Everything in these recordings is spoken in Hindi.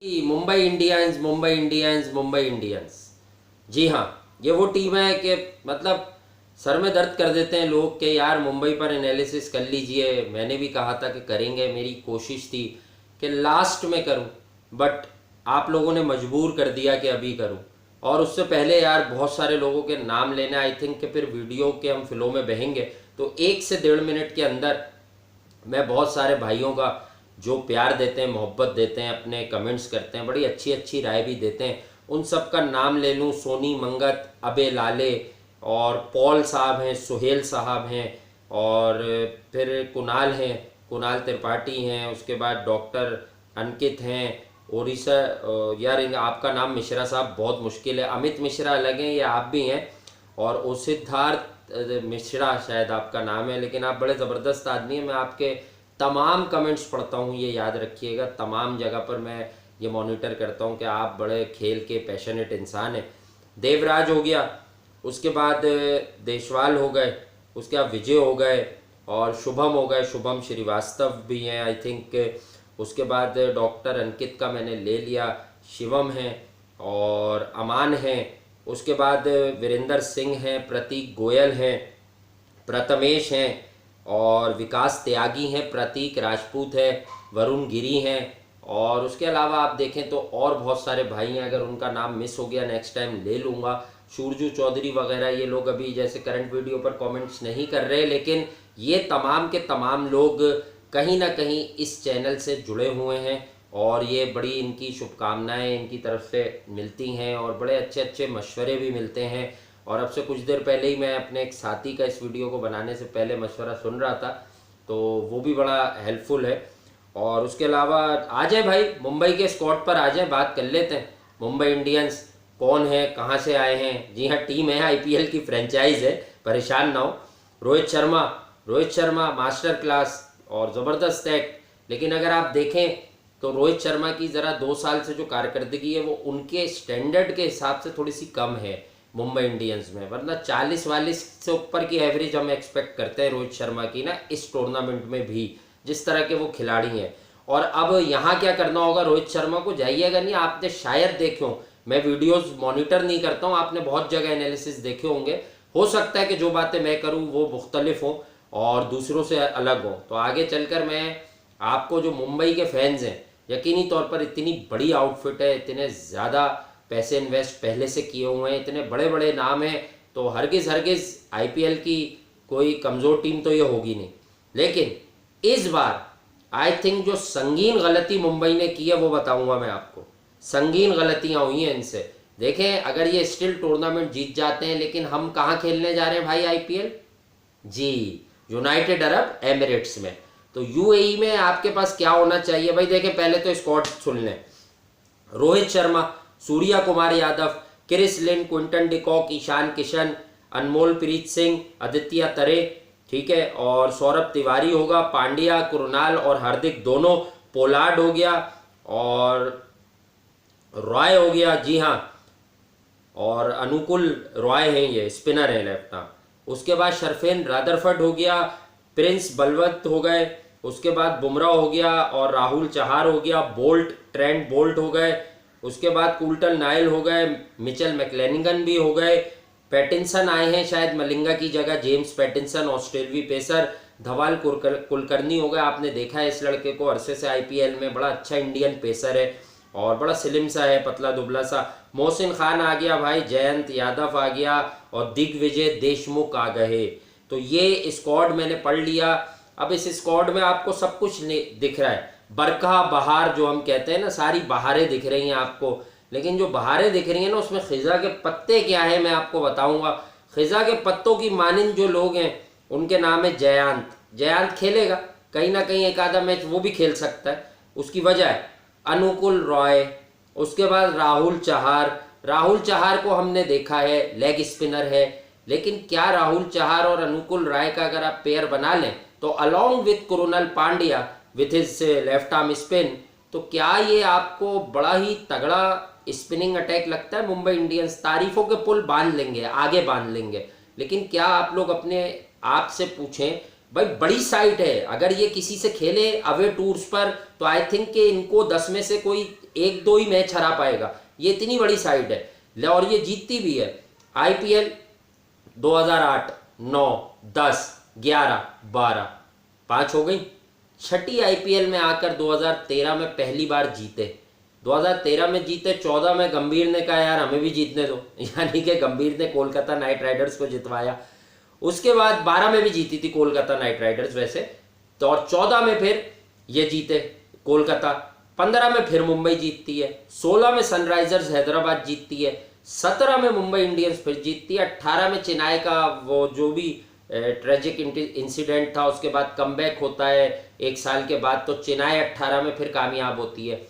कि Mumbai Indians Mumbai Indians Mumbai Indians. जी हाँ, ये वो टीम है कि मतलब सर में दर्द कर देते हैं लोग कि यार मुंबई पर एनालिसिस कर लीजिए। मैंने भी कहा था कि करेंगे, मेरी कोशिश थी कि लास्ट में करूं, बट आप लोगों ने मजबूर कर दिया कि अभी करूं। और उससे पहले यार बहुत सारे लोगों के नाम लेने, आई थिंक कि फिर वीडियो के हम फ्लो में बहेंगे तो 1 से 1.5 मिनट के अंदर मैं बहुत सारे भाइयों का जो प्यार देते हैं, मोहब्बत देते हैं, अपने कमेंट्स करते हैं, बड़ी अच्छी अच्छी राय भी देते हैं, उन सब का नाम ले लूँ। सोनी मंगत, अबे लाले, और पॉल साहब हैं, सुहेल साहब हैं, और फिर कुणाल हैं, कुणाल त्रिपाठी हैं, उसके बाद डॉक्टर अंकित हैं, ओडिशा। यार आपका नाम मिश्रा साहब बहुत मुश्किल है, अमित मिश्रा अलग हैं, ये आप भी हैं, और ओ सिद्धार्थ मिश्रा शायद आपका नाम है, लेकिन आप बड़े ज़बरदस्त आदमी हैं। मैं आपके तमाम कमेंट्स पढ़ता हूँ, ये याद रखिएगा, तमाम जगह पर मैं ये मॉनिटर करता हूँ कि आप बड़े खेल के पैशनेट इंसान हैं। देवराज हो गया, उसके बाद देशवाल हो गए, उसके बाद विजय हो गए, और शुभम हो गए, शुभम श्रीवास्तव भी हैं आई थिंक। उसके बाद डॉक्टर अंकित का मैंने ले लिया, शिवम हैं और अमान हैं। उसके बाद वीरेंद्र सिंह हैं, प्रतीक गोयल हैं, प्रथमेश हैं, और विकास त्यागी हैं, प्रतीक राजपूत है, वरुण गिरी हैं, और उसके अलावा आप देखें तो और बहुत सारे भाई हैं। अगर उनका नाम मिस हो गया नेक्स्ट टाइम ले लूँगा। सूरजू चौधरी वगैरह, ये लोग अभी जैसे करंट वीडियो पर कमेंट्स नहीं कर रहे, लेकिन ये तमाम के तमाम लोग कहीं ना कहीं इस चैनल से जुड़े हुए हैं, और ये बड़ी इनकी शुभकामनाएं इनकी तरफ से मिलती हैं, और बड़े अच्छे अच्छे मशवरे भी मिलते हैं। और अब से कुछ देर पहले ही मैं अपने एक साथी का इस वीडियो को बनाने से पहले मशवरा सुन रहा था, तो वो भी बड़ा हेल्पफुल है। और उसके अलावा आ जाए भाई, मुंबई के स्क्वाड पर आ जाए, बात कर लेते हैं। मुंबई इंडियंस कौन है, कहाँ से आए हैं? जी हाँ, टीम है, आईपीएल की फ्रेंचाइज है, परेशान ना हो। रोहित शर्मा मास्टर क्लास और ज़बरदस्त एक्ट। लेकिन अगर आप देखें तो रोहित शर्मा की ज़रा 2 साल से जो कारकर्दगी है वो उनके स्टैंडर्ड के हिसाब से थोड़ी सी कम है मुंबई इंडियंस में, वरना 40-42 से ऊपर की एवरेज हम एक्सपेक्ट करते हैं रोहित शर्मा की ना, इस टूर्नामेंट में भी, जिस तरह के वो खिलाड़ी हैं। और अब यहाँ क्या करना होगा, रोहित शर्मा को जाइएगा नहीं, आपने शायद देखे हो, मैं वीडियोस मॉनिटर नहीं करता हूँ, आपने बहुत जगह एनालिसिस देखे होंगे, हो सकता है कि जो बातें मैं करूँ वो मुख्तलिफ हों और दूसरों से अलग हों। तो आगे चलकर मैं आपको, जो मुंबई के फैंस हैं, यकीनी तौर पर इतनी बड़ी आउटफिट है, इतने ज़्यादा पैसे इन्वेस्ट पहले से किए हुए हैं, इतने बड़े बड़े नाम हैं, तो हरगिज़ हरगिज़ आईपीएल की कोई कमज़ोर टीम तो ये होगी नहीं। लेकिन इस बार आई थिंक जो संगीन गलती मुंबई ने की है वो बताऊंगा मैं आपको। संगीन गलतियां हुई हैं इनसे। देखें, अगर ये स्टिल टूर्नामेंट जीत जाते हैं, लेकिन हम कहाँ खेलने जा रहे हैं भाई आईपीएल? जी, यूनाइटेड अरब एमिरेट्स में। तो यूएई में आपके पास क्या होना चाहिए भाई? देखें, पहले तो स्क्वाड सुन लें। Rohit Sharma, Surya Kumar Yadav, Chris Lynn, Quinton de Kock, Ishan Kishan, Anmol Preet Singh, Aditya Tare, ठीक है, और सौरभ तिवारी होगा, पांड्या, कुरनाल और हार्दिक दोनों, पोलार्ड हो गया, और रॉय हो गया, जी हाँ, और अनुकुल रॉय हैं, ये स्पिनर है लेफ्ट आर्म। उसके बाद शरफेन रादरफर्ड हो गया, प्रिंस बलवंत हो गए, उसके बाद बुमराह हो गया, और राहुल चहार हो गया, बोल्ट, ट्रेंट बोल्ट हो गए, उसके बाद कुल्टन नायल हो गए, मिचेल मैक्लेनिगन भी हो गए, पैटिंसन आए हैं शायद मलिंगा की जगह, James Pattinson ऑस्ट्रेलवी pacer, Dhawal Kulkarni हो गए। आपने देखा है इस लड़के को अरसे से आईपीएल में, बड़ा अच्छा इंडियन पेसर है और बड़ा स्लिम सा है, पतला दुबला सा। मोहसिन खान आ गया भाई, जयंत यादव आ गया, और दिग्विजय देशमुख आ गए। तो ये स्क्वाड मैंने पढ़ लिया। अब इस स्क्वाड में आपको सब कुछ दिख रहा है, बरखा बहार जो हम कहते हैं ना, सारी बहारें दिख रही हैं आपको। लेकिन जो बहारें दिख रही हैं ना, उसमें खिजा के पत्ते क्या है मैं आपको बताऊंगा। खिजा के पत्तों की मानिंद जो लोग हैं उनके नाम है जयांत। जयांत खेलेगा कहीं ना कहीं, एक आधा मैच वो भी खेल सकता है, उसकी वजह है अनुकुल रॉय। उसके बाद राहुल चहार। राहुल चहार को हमने देखा है, लेग स्पिनर है, लेकिन क्या राहुल चहार और अनुकुल रॉय का अगर आप पेयर बना लें तो along with Krunal Pandya with his left arm spin, तो क्या ये आपको बड़ा ही तगड़ा स्पिनिंग अटैक लगता है? मुंबई इंडियंस तारीफों के पुल बांध लेंगे, आगे बांध लेंगे, लेकिन क्या आप लोग अपने आप से पूछें भाई, बड़ी साइट है, अगर ये किसी से खेले अवे टूर्स पर तो आई थिंक कि इनको 10 में से कोई एक दो ही मैच हरा पाएगा, ये इतनी बड़ी साइड है और ये जीतती भी है। आईपीएल 2008, 9, 10, 11, 12, 5 हो गई। छठी आईपीएल में आकर 2013 में पहली बार जीते, 2013 में जीते, 14 में गंभीर ने कहा यार हमें भी जीतने दो, यानी कि गंभीर ने कोलकाता नाइट राइडर्स को जितवाया। उसके बाद 12 में भी जीती थी कोलकाता नाइट राइडर्स वैसे तो, और 14 में फिर ये जीते कोलकाता, 15 में फिर मुंबई जीतती है, 16 में सनराइजर्स हैदराबाद जीतती है, 17 में मुंबई इंडियंस फिर जीतती है, 18 में चेन्नई का वो जो भी ट्रेजिक इंसिडेंट था उसके बाद कमबैक होता है एक साल के बाद, तो चेन्नई 18 में फिर कामयाब होती है।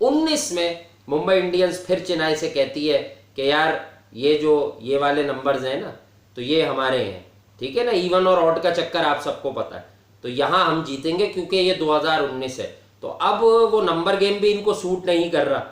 19 में मुंबई इंडियंस फिर चेन्नई से कहती है कि यार ये वाले नंबर्स हैं ना तो ये हमारे हैं, ठीक है ना, इवन और ऑड का चक्कर आप सबको पता है, तो यहाँ हम जीतेंगे क्योंकि ये 2019 है। तो अब वो नंबर गेम भी इनको सूट नहीं कर रहा,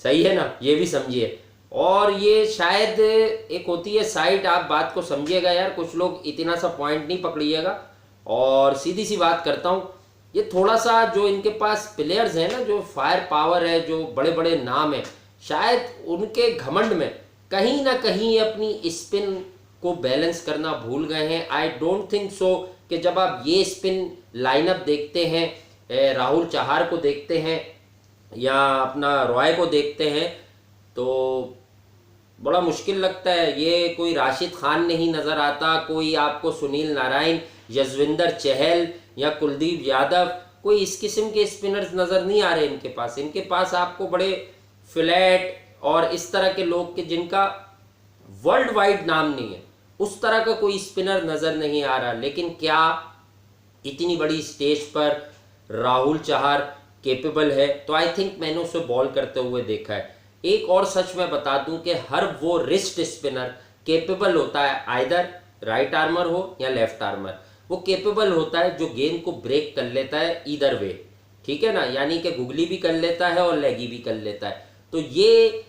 सही है ना, ये भी समझिए। और ये शायद एक होती है साइट, आप बात को समझिएगा यार, कुछ लोग इतना सा पॉइंट नहीं पकड़िएगा, और सीधी सी बात करता हूँ, ये थोड़ा सा जो इनके पास प्लेयर्स हैं ना, जो फायर पावर है, जो बड़े बड़े नाम है, शायद उनके घमंड में कहीं ना कहीं ये अपनी स्पिन को बैलेंस करना भूल गए हैं। आई डोंट थिंक सो कि जब आप ये स्पिन लाइनअप देखते हैं, राहुल चहार को देखते हैं या अपना रॉय को देखते हैं, तो बड़ा मुश्किल लगता है। ये कोई राशिद खान नहीं नज़र आता, कोई आपको सुनील नारायण, यजविंदर चहल या कुलदीप यादव, कोई इस किस्म के स्पिनर्स नज़र नहीं आ रहे इनके पास। इनके पास आपको बड़े फ्लैट और इस तरह के लोग के जिनका वर्ल्ड वाइड नाम नहीं है, उस तरह का कोई स्पिनर नज़र नहीं आ रहा। लेकिन क्या इतनी बड़ी स्टेज पर राहुल चहार केपेबल है? तो आई थिंक मैंने उसे बॉल करते हुए देखा है। एक और सच मैं बता दूं कि हर वो रिस्ट स्पिनर केपेबल होता है, आइदर राइट आर्मर हो या लेफ्ट आर्मर, वो केपेबल होता है जो गेंद को ब्रेक कर लेता है ईदर वे, ठीक है ना, यानी कि गुगली भी कर लेता है और लेगी भी कर लेता है। तो ये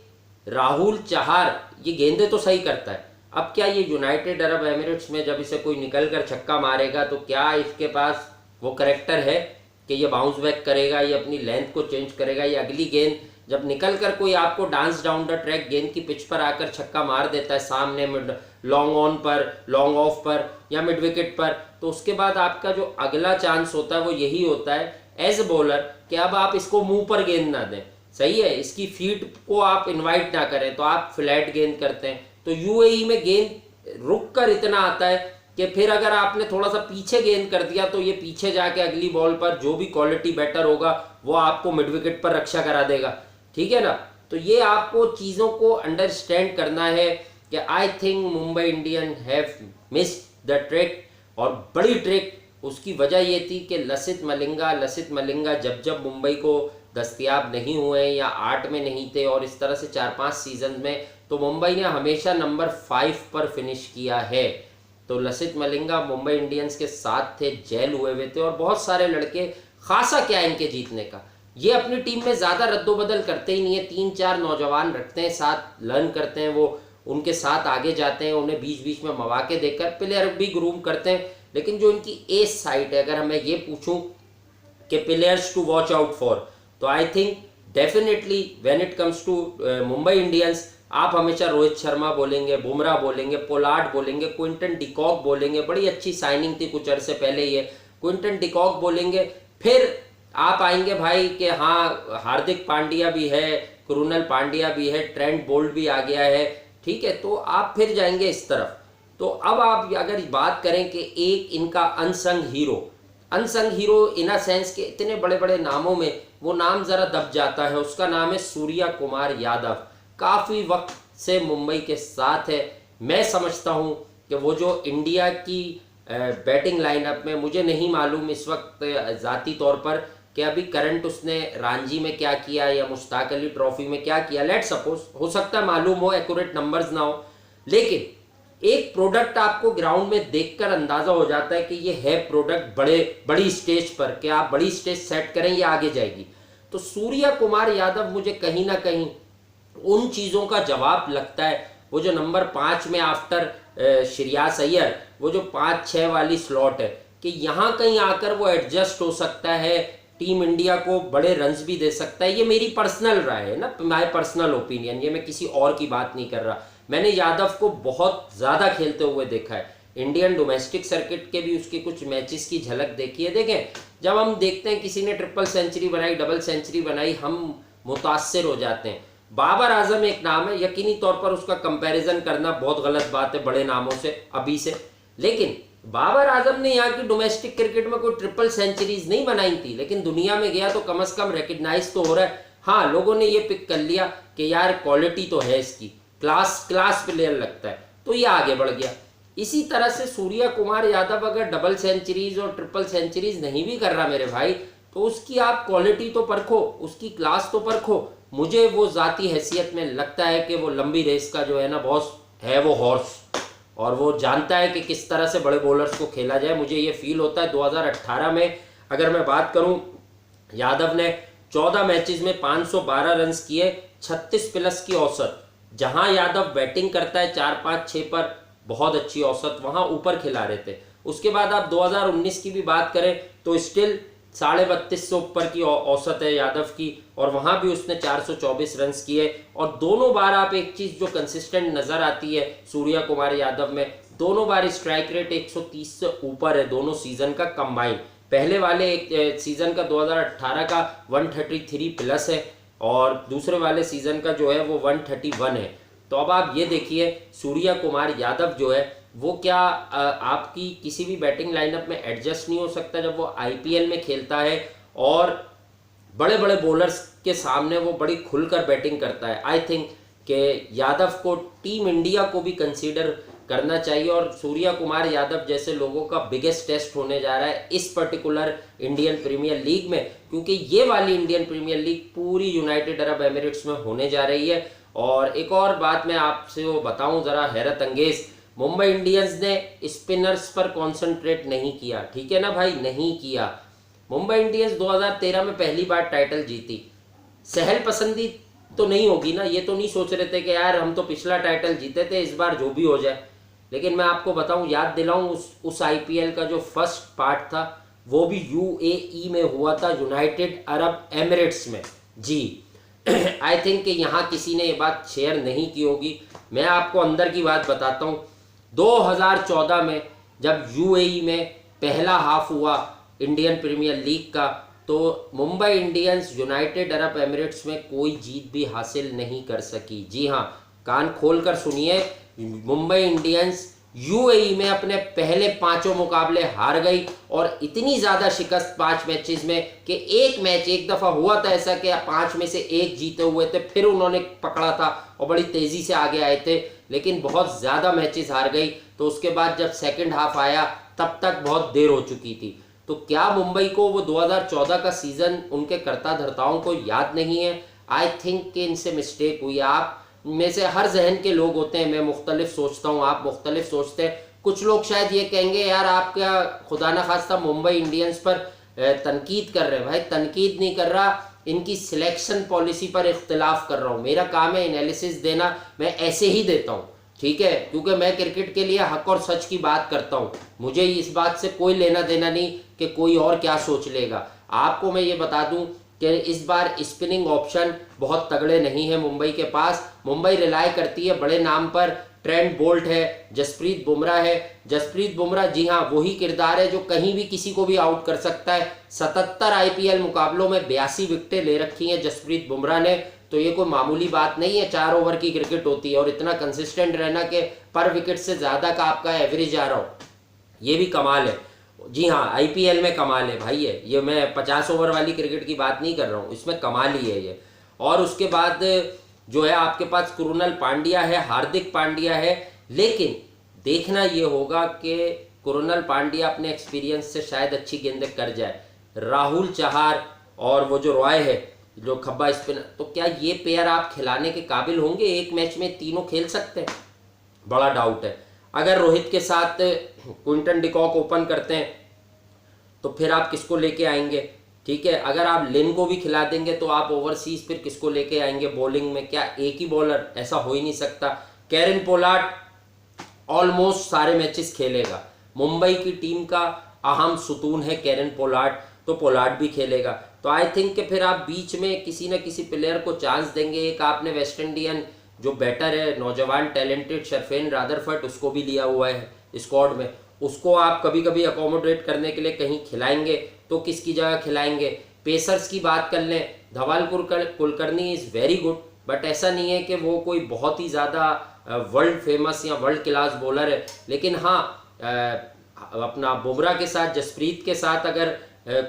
राहुल चहार ये गेंदें तो सही करता है। अब क्या ये यूनाइटेड अरब एमिरेट्स में जब इसे कोई निकल कर छक्का मारेगा तो क्या इसके पास वो करेक्टर है कि ये बाउंस बैक करेगा, ये अपनी लेंथ को चेंज करेगा, ये अगली गेंद जब निकल कर कोई आपको डांस डाउन द ट्रैक गेंद की पिच पर आकर छक्का मार देता है सामने मिड लॉन्ग ऑन पर, लॉन्ग ऑफ पर या मिड विकेट पर, तो उसके बाद आपका जो अगला चांस होता है वो यही होता है एज ए बॉलर कि अब आप इसको मुंह पर गेंद ना दें, सही है, इसकी फीट को आप इन्वाइट ना करें, तो आप फ्लैट गेंद करते हैं। तो यूएई में गेंद रुक कर इतना आता है कि फिर अगर आपने थोड़ा सा पीछे गेंद कर दिया तो ये पीछे जाके अगली बॉल पर जो भी क्वालिटी बैटर होगा वो आपको मिड विकेट पर रक्षा करा देगा, ठीक है ना। तो ये आपको चीज़ों को अंडरस्टैंड करना है कि I think Mumbai Indian have missed the trick, और बड़ी ट्रिक उसकी वजह ये थी कि लसित मलिंगा जब मुंबई को दस्तयाब नहीं हुए या 8 में नहीं थे और इस तरह से 4-5 सीजन में, तो मुंबई ने हमेशा नंबर 5 पर फिनिश किया है। तो लसित मलिंगा मुंबई इंडियंस के साथ थे, जेल हुए थे, और बहुत सारे लड़के, खासा क्या इनके जीतने का, ये अपनी टीम में ज़्यादा रद्दोबदल करते ही नहीं है, 3-4 नौजवान रखते हैं साथ, लर्न करते हैं, वो उनके साथ आगे जाते हैं, उन्हें बीच बीच में मौके देकर प्लेयर भी ग्रूम करते हैं। लेकिन जो इनकी एस साइड है, अगर मैं ये पूछूं कि players to watch out for, तो I think definitely when it comes to Mumbai Indians, आप हमेशा रोहित शर्मा बोलेंगे, बुमराह बोलेंगे, पोलार्ड बोलेंगे, क्विंटन डिकॉक बोलेंगे, बड़ी अच्छी साइनिंग थी कुछ अरसे पहले ये, क्विंटन डिकॉक बोलेंगे। फिर आप आएंगे भाई कि हाँ हार्दिक पांड्या भी है, कृणाल पांड्या भी है, ट्रेंट बोल्ट भी आ गया है, ठीक है, तो आप फिर जाएंगे इस तरफ। तो अब आप अगर बात करें कि एक इनका unsung hero in a sense के इतने बड़े बड़े नामों में वो नाम ज़रा दब जाता है, उसका नाम है सूर्या कुमार यादव। काफ़ी वक्त से मुंबई के साथ है। मैं समझता हूँ कि वो जो इंडिया की बैटिंग लाइनअप में, मुझे नहीं मालूम इस वक्त ज़ाती तौर पर कि अभी करंट उसने रणजी में क्या किया या मुश्ताक अली ट्रॉफी में क्या किया, लेट सपोज, हो सकता है मालूम हो, एक्यूरेट नंबर्स ना हो, लेकिन एक प्रोडक्ट आपको ग्राउंड में देखकर अंदाजा हो जाता है कि ये है प्रोडक्ट बड़ी स्टेज पर, कि आप बड़ी स्टेज सेट करें ये आगे जाएगी। तो सूर्या कुमार यादव मुझे कहीं ना कहीं उन चीज़ों का जवाब लगता है, वो जो नंबर 5 में आफ्टर श्रेयस अय्यर, वो जो 5-6 वाली स्लॉट है, कि यहाँ कहीं आकर वो एडजस्ट हो सकता है टीम इंडिया को बड़े रन्स भी दे सकता है। ये मेरी पर्सनल राय है ना, माय पर्सनल ओपिनियन, ये मैं किसी और की बात नहीं कर रहा। मैंने यादव को बहुत ज़्यादा खेलते हुए देखा है, इंडियन डोमेस्टिक सर्किट के भी उसके कुछ मैचेस की झलक देखी है। देखें, जब हम देखते हैं किसी ने ट्रिपल सेंचुरी बनाई, डबल सेंचुरी बनाई, हम मुतासिर हो जाते हैं। बाबर आजम एक नाम है, यकीनी तौर पर उसका कंपैरिजन करना बहुत गलत बात है बड़े नामों से अभी से, लेकिन बाबर आजम ने यहाँ की डोमेस्टिक क्रिकेट में कोई ट्रिपल सेंचुरीज नहीं बनाई थी, लेकिन दुनिया में गया तो कम से कम रिकग्नाइज तो हो रहा है। हाँ, लोगों ने ये पिक कर लिया कि यार क्वालिटी तो है इसकी, क्लास प्लेयर लगता है, तो ये आगे बढ़ गया। इसी तरह से सूर्या कुमार यादव अगर डबल सेंचुरीज और ट्रिपल सेंचुरीज नहीं भी कर रहा मेरे भाई, तो उसकी आप क्वालिटी तो परखो, उसकी क्लास तो परखो। मुझे वो जाती हैसियत में लगता है कि वो लंबी रेस का जो है ना बॉस है, वो हॉर्स, और वो जानता है कि किस तरह से बड़े बॉलर्स को खेला जाए। मुझे ये फील होता है 2018 में अगर मैं बात करूं, यादव ने 14 मैचेस में 512 रन्स किए, 36 प्लस की औसत। जहां यादव बैटिंग करता है 4-5-6 पर बहुत अच्छी औसत, वहां ऊपर खिला रहे थे। उसके बाद आप 2019 की भी बात करें तो स्टिल 32.5 से ऊपर की औसत है यादव की, और वहां भी उसने 424 रन्स किए। और दोनों बार आप एक चीज जो कंसिस्टेंट नजर आती है सूर्या कुमार यादव में, दोनों बार स्ट्राइक रेट 130 से ऊपर है, दोनों सीजन का कंबाइन। पहले वाले एक सीजन का 2018 का 133 प्लस है, और दूसरे वाले सीजन का जो है वो 131 है। तो अब आप ये देखिए, सूर्या कुमार यादव जो है वो क्या आपकी किसी भी बैटिंग लाइनअप में एडजस्ट नहीं हो सकता जब वो आईपीएल में खेलता है, और बड़े बड़े बॉलर्स के सामने वो बड़ी खुलकर बैटिंग करता है। आई थिंक कि यादव को टीम इंडिया को भी कंसीडर करना चाहिए, और सूर्या कुमार यादव जैसे लोगों का बिगेस्ट टेस्ट होने जा रहा है इस पर्टिकुलर इंडियन प्रीमियर लीग में, क्योंकि ये वाली इंडियन प्रीमियर लीग पूरी यूनाइटेड अरब एमिरेट्स में होने जा रही है। और एक और बात मैं आपसे वो बताऊं जरा हैरत अंगेज, मुंबई इंडियंस ने स्पिनर्स पर कॉन्सेंट्रेट नहीं किया, ठीक है ना भाई, नहीं किया। मुंबई इंडियंस 2013 में पहली बार टाइटल जीती, सहल पसंदी तो नहीं होगी ना, ये तो नहीं सोच रहे थे कि यार हम तो पिछला टाइटल जीते थे, इस बार जो भी हो जाए। लेकिन मैं आपको बताऊं, याद दिलाऊं, उस आईपीएल का जो फर्स्ट पार्ट था वो भी यूएई में हुआ था, यूनाइटेड अरब एमिरेट्स में जी। आई थिंक कि यहाँ किसी ने ये बात शेयर नहीं की होगी। मैं आपको अंदर की बात बताता हूँ, 2014 में जब यूएई में पहला हाफ हुआ इंडियन प्रीमियर लीग का, तो Mumbai Indians United Arab Emirates में कोई जीत भी हासिल नहीं कर सकी। जी हाँ, कान खोलकर सुनिए, मुंबई इंडियंस यूएई में अपने पहले 5 मुकाबले हार गई, और इतनी ज़्यादा शिकस्त 5 मैचेस में कि एक मैच एक दफ़ा हुआ था ऐसा कि 5 में से 1 जीते हुए थे, फिर उन्होंने पकड़ा था और बड़ी तेज़ी से आगे आए थे, लेकिन बहुत ज़्यादा मैचेस हार गई। तो उसके बाद जब सेकंड हाफ आया तब तक बहुत देर हो चुकी थी। तो क्या मुंबई को वो 2014 का सीज़न उनके कर्ता धर्ताओं को याद नहीं है? आई थिंक कि इनसे मिस्टेक हुई। आप में से हर जहन के लोग होते हैं, मैं मुख्तलिफ सोचता हूँ, आप मुख्तलिफ सोचते हैं। कुछ लोग शायद ये कहेंगे यार आप क्या खुदा न खास्ता मुंबई इंडियंस पर तनकीद कर रहे हैं। भाई तनकीद नहीं कर रहा, इनकी सिलेक्शन पॉलिसी पर इख्तिलाफ कर रहा हूँ। मेरा काम है एनालिसिस देना, मैं ऐसे ही देता हूँ, ठीक है, क्योंकि मैं क्रिकेट के लिए हक और सच की बात करता हूँ। मुझे इस बात से कोई लेना देना नहीं कि कोई और क्या सोच लेगा। आपको मैं ये बता दूं कि इस बार स्पिनिंग ऑप्शन बहुत तगड़े नहीं है मुंबई के पास। मुंबई रिलाय करती है बड़े नाम पर, ट्रेंट बोल्ट है, जसप्रीत बुमराह है। जसप्रीत बुमराह जी हाँ वही किरदार है जो कहीं भी किसी को भी आउट कर सकता है। 77 आईपीएल मुकाबलों में 82 विकेटें ले रखी हैं जसप्रीत बुमराह ने, तो ये कोई मामूली बात नहीं है। 4 ओवर की क्रिकेट होती है, और इतना कंसिस्टेंट रहना कि पर विकेट से ज़्यादा का आपका एवरेज आ रहा हो, ये भी कमाल है। जी हाँ, आईपीएल में कमाल है भाई है ये। मैं 50 ओवर वाली क्रिकेट की बात नहीं कर रहा हूँ, इसमें कमाल ही है ये। और उसके बाद जो है आपके पास कुरुनल पांड्या है, हार्दिक पांड्या है, लेकिन देखना ये होगा कि कुरुनल पांड्या अपने एक्सपीरियंस से शायद अच्छी गेंदें कर जाए। राहुल चहार और वो जो रॉय है जो खब्बा स्पिनर, तो क्या ये पेयर आप खिलाने के काबिल होंगे? एक मैच में तीनों खेल सकते हैं? बड़ा डाउट है। अगर रोहित के साथ क्विंटन डिकॉक ओपन करते हैं तो फिर आप किसको लेके आएंगे? ठीक है, अगर आप लिन को भी खिला देंगे तो आप ओवरसीज फिर किसको लेके आएंगे बॉलिंग में? क्या एक ही बॉलर? ऐसा हो ही नहीं सकता। कैरन पोलार्ड ऑलमोस्ट सारे मैचेस खेलेगा, मुंबई की टीम का अहम सुतून है कैरन पोलार्ड, तो पोलार्ड भी खेलेगा। तो आई थिंक कि फिर आप बीच में किसी न किसी प्लेयर को चांस देंगे। एक आपने वेस्ट इंडियन जो बैटर है, नौजवान टैलेंटेड शरफेन रादरफर्ड, उसको भी लिया हुआ है स्क्वाड में, उसको आप कभी कभी अकोमोडेट करने के लिए कहीं खिलाएंगे तो किसकी जगह खिलाएंगे। पेसर्स की बात कर लें, Dhawal Kulkarni is very good, but ऐसा नहीं है कि वो कोई बहुत ही ज़्यादा वर्ल्ड फेमस या वर्ल्ड क्लास बॉलर है, लेकिन हाँ अपना बुमराह के साथ, जसप्रीत के साथ अगर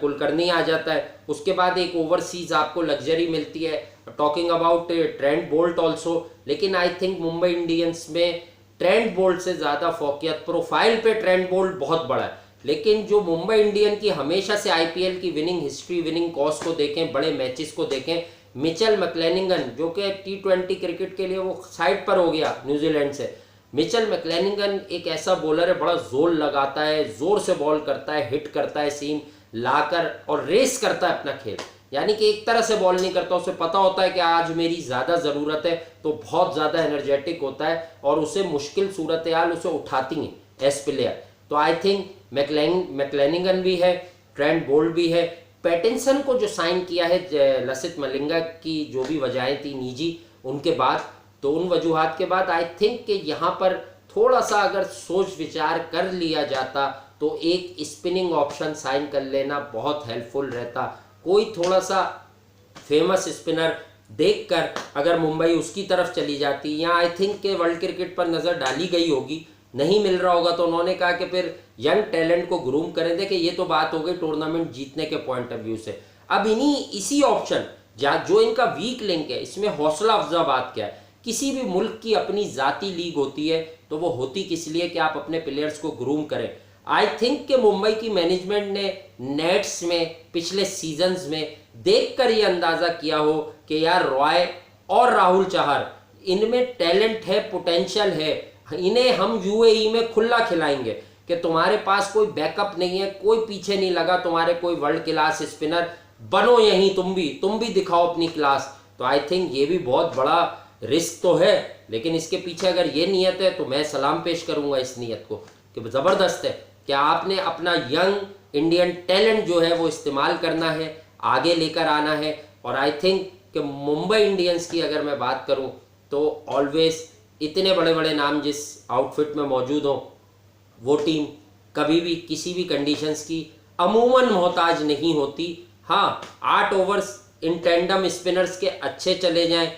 कुलकर्णी आ जाता है, उसके बाद एक ओवरसीज आपको लग्जरी मिलती है। Talking about Trent Boult also, लेकिन आई थिंक मुंबई इंडियंस में ट्रेंट बोल्ट से ज़्यादा फोकियत प्रोफाइल पे ट्रेंट बोल्ट बहुत बड़ा है, लेकिन जो मुंबई इंडियन की हमेशा से आईपीएल की विनिंग हिस्ट्री, विनिंग कॉस्ट को देखें, बड़े मैचेस को देखें, मिचेल मैक्लेनिगन जो कि T20 क्रिकेट के लिए वो साइड पर हो गया न्यूजीलैंड से। मिचेल मैक्लेनिगन एक ऐसा बॉलर है, बड़ा जोर लगाता है, जोर से बॉल करता है, हिट करता है सीम लाकर और रेस करता है अपना खेल, यानी कि एक तरह से बॉल नहीं करता, उसे पता होता है कि आज मेरी ज़्यादा ज़रूरत है, तो बहुत ज़्यादा एनर्जेटिक होता है और उसे मुश्किल सूरत हाल उसे उठाती हैं एस प्लेयर। तो आई थिंक मैक्लेनिगन भी है, ट्रेंट बोल्ट भी है। पैटिंसन को जो साइन किया है लसित मलिंगा की जो भी वजहें थी निजी उनके बाद, तो उन वजूहात के बाद आई थिंक कि यहाँ पर थोड़ा सा अगर सोच विचार कर लिया जाता तो एक स्पिनिंग ऑप्शन साइन कर लेना बहुत हेल्पफुल रहता। कोई थोड़ा सा फेमस स्पिनर देखकर अगर मुंबई उसकी तरफ चली जाती, या आई थिंक कि वर्ल्ड क्रिकेट पर नज़र डाली गई होगी, नहीं मिल रहा होगा तो उन्होंने कहा कि फिर यंग टैलेंट को ग्रूम करें। देखें ये तो बात हो गई टूर्नामेंट जीतने के पॉइंट ऑफ व्यू से। अब इसी ऑप्शन जो इनका वीक लिंक है, इसमें हौसला अफजा बात क्या है, किसी भी मुल्क की अपनी जाती लीग होती है, तो वो होती किस लिए कि आप अपने प्लेयर्स को ग्रूम करें। आई थिंक कि मुंबई की मैनेजमेंट ने नेट्स में पिछले सीजन्स में देखकर ये अंदाज़ा किया हो कि यार रॉय और राहुल चहर इनमें टैलेंट है, पोटेंशियल है, इन्हें हम यूएई में खुला खिलाएंगे कि तुम्हारे पास कोई बैकअप नहीं है, कोई पीछे नहीं लगा, तुम्हारे कोई वर्ल्ड क्लास स्पिनर, बनो यहीं तुम भी दिखाओ अपनी क्लास। तो आई थिंक ये भी बहुत बड़ा रिस्क तो है, लेकिन इसके पीछे अगर ये नीयत है तो मैं सलाम पेश करूंगा इस नीयत को कि ज़बरदस्त है कि आपने अपना यंग इंडियन टैलेंट जो है वो इस्तेमाल करना है, आगे लेकर आना है। और आई थिंक कि मुंबई इंडियंस की अगर मैं बात करूं तो ऑलवेज इतने बड़े बड़े नाम जिस आउटफिट में मौजूद हों, वो टीम कभी भी किसी भी कंडीशंस की अमूमन मोहताज नहीं होती। हाँ 8 ओवर्स इन टैंडम स्पिनर्स के अच्छे चले जाएं,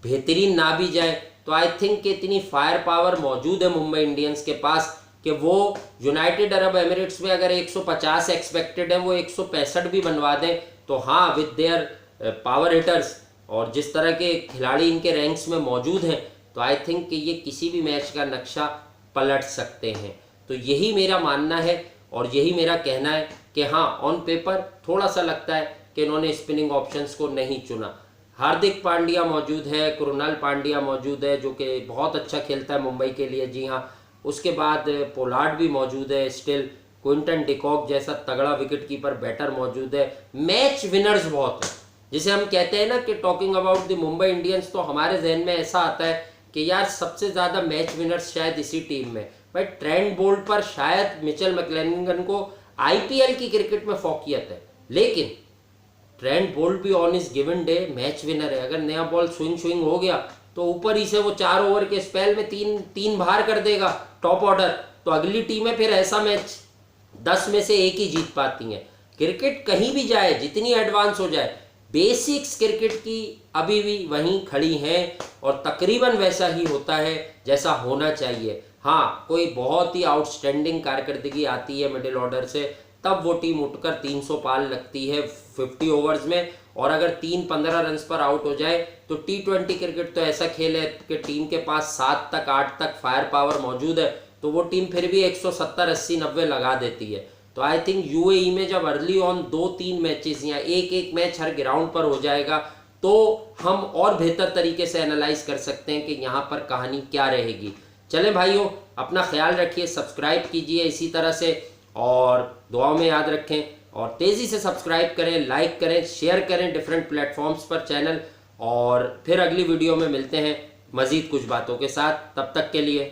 बेहतरीन ना भी जाएं, तो आई थिंक कि इतनी फायर पावर मौजूद है मुंबई इंडियंस के पास कि वो यूनाइटेड अरब एमिरेट्स में अगर 150 एक्सपेक्टेड है वो 165 भी बनवा दें, तो हाँ विद देयर पावर हिटर्स और जिस तरह के खिलाड़ी इनके रैंक्स में मौजूद हैं, तो आई थिंक कि ये किसी भी मैच का नक्शा पलट सकते हैं। तो यही मेरा मानना है और यही मेरा कहना है कि हाँ ऑन पेपर थोड़ा सा लगता है कि इन्होंने स्पिनिंग ऑप्शंस को नहीं चुना। हार्दिक पांड्या मौजूद है, कृणाल पांड्या मौजूद है जो कि बहुत अच्छा खेलता है मुंबई के लिए, जी हाँ। उसके बाद पोलार्ड भी मौजूद है, स्टिल क्विंटन डिकॉक जैसा तगड़ा विकेट कीपर बैटर मौजूद है। मैच विनर्स बहुत है, जिसे हम कहते हैं ना कि talking about the Mumbai Indians, तो हमारे जहन में ऐसा आता है कि यार सबसे ज़्यादा मैच विनर्स शायद इसी टीम में। भाई ट्रेंट बोल्ट पर शायद मिचेल मैक्लेनिगन को आईपीएल की क्रिकेट में फोकियत है, लेकिन ट्रेंट बोल्ट भी on is given day match winner है। अगर नया बॉल स्विंग हो गया तो ऊपर ही से वो 4 ओवर के स्पेल में तीन बाहर कर देगा टॉप ऑर्डर, तो अगली टीमें फिर ऐसा मैच 10 में से 1 ही जीत पाती हैं। क्रिकेट कहीं भी जाए, जितनी एडवांस हो जाए, बेसिक्स क्रिकेट की अभी भी वहीं खड़ी हैं और तकरीबन वैसा ही होता है जैसा होना चाहिए। हाँ कोई बहुत ही आउटस्टैंडिंग कारकर्दगी आती है मिडिल ऑर्डर से, तब वो टीम उठकर 300 पार लगती है 50 ओवर्स में, और अगर 3-15 रन पर आउट हो जाए तो T20 क्रिकेट तो ऐसा खेल है कि टीम के पास 7 तक 8 तक फायर पावर मौजूद है, तो वो टीम फिर भी 170, 80, 90 लगा देती है। तो आई थिंक यूएई में जब अर्ली ऑन 2-3 मैचेस या एक मैच हर ग्राउंड पर हो जाएगा तो हम और बेहतर तरीके से एनालाइज कर सकते हैं कि यहाँ पर कहानी क्या रहेगी। चले भाइयों, अपना ख्याल रखिए, सब्सक्राइब कीजिए इसी तरह से और दुआओं में याद रखें, और तेज़ी से सब्सक्राइब करें, लाइक करें, शेयर करें डिफरेंट प्लेटफॉर्म्स पर चैनल, और फिर अगली वीडियो में मिलते हैं मज़ीद कुछ बातों के साथ। तब तक के लिए